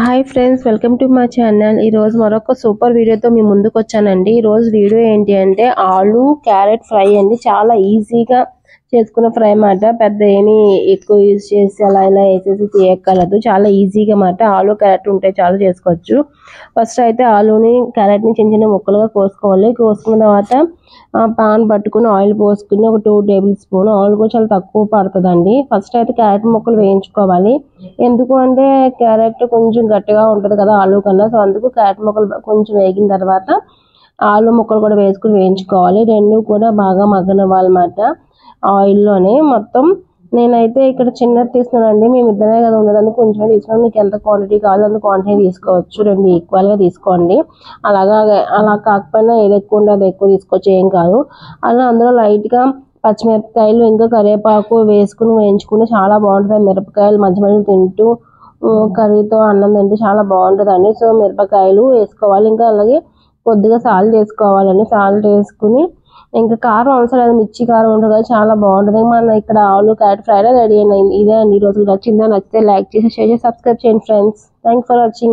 Hi friends, welcome to my channel. ఈరోజు మరొక super వీడియోతో మీ ముందుకు వచ్చానండి. ఈరోజు వీడియో ఏంటి అంటే ఆలు క్యారెట్ ఫ్రై అండి. చాలా ఈజీగా చేసుకున్న ఫ్రై మాట. పెద్ద ఏమీ ఎక్కువ యూజ్ చేసి అలా ఇలా వేసేసి చేయక్కర్లేదు. చాలా ఈజీగా మాట. ఆలు క్యారెట్ ఉంటే చాలా చేసుకోవచ్చు. ఫస్ట్ అయితే ఆలుని క్యారెట్ని చిన్న చిన్న ముక్కలుగా కోసుకోవాలి. కోసుకున్న తర్వాత పాన్ పట్టుకుని ఆయిల్ పోసుకుని ఒక 2 టేబుల్ స్పూన్ ఆయిల్ కూడా చాలా తక్కువ పడుతుందండి. ఫస్ట్ అయితే క్యారెట్ ముక్కలు వేయించుకోవాలి. ఎందుకు అంటే క్యారెట్ కొంచెం గట్టిగా ఉంటుంది కదా ఆలు కన్నా. సో అందుకు క్యారెట్ ముక్కలు కొంచెం వేగిన తర్వాత ఆలు ముక్కలు కూడా వేసుకుని వేయించుకోవాలి. రెండు కూడా బాగా మగ్గనివ్వాలన్నమాట ఆయిల్లోనే. మొత్తం నేనైతే ఇక్కడ చిన్నది తీసుకున్నానండి. మేము ఇద్దరే కదా ఉండదని కొంచెమే తీసుకున్నాను. మీకు ఎంత క్వాంటిటీ కావాలో అంత క్వాంటిటీ తీసుకోవచ్చు. రెండు ఈక్వల్గా తీసుకోండి. అలా కాకపోయినా ఏది ఎక్కువ ఉంటే అది ఎక్కువ తీసుకోవచ్చు, ఏం కాదు. అలా అందులో లైట్గా పచ్చిమిరపకాయలు ఇంకా కరివేపాకు వేసుకుని వేయించుకుంటే చాలా బాగుంటుంది. మిరపకాయలు మధ్య మధ్యలో తింటూ కర్రీతో అన్నం తింటే చాలా బాగుంటుందండి. సో మిరపకాయలు వేసుకోవాలి. ఇంకా అలాగే కొద్దిగా సాల్ట్ వేసుకోవాలండి. సాల్ట్ వేసుకుని ఇంకా కారం అవసరం లేదు, మిర్చి కారం ఉంటుంది కదా, చాలా బాగుంటుంది. మన ఇక్కడ ఆలు క్యారెట్ ఫ్రైడ్ రెడీ అయింది. ఇదే అండి ఈరోజు. నచ్చిందా? నచ్చితే లైక్ చేసి షేర్ చేసి సబ్స్క్రైబ్ చేయండి ఫ్రెండ్స్. Thanks for watching.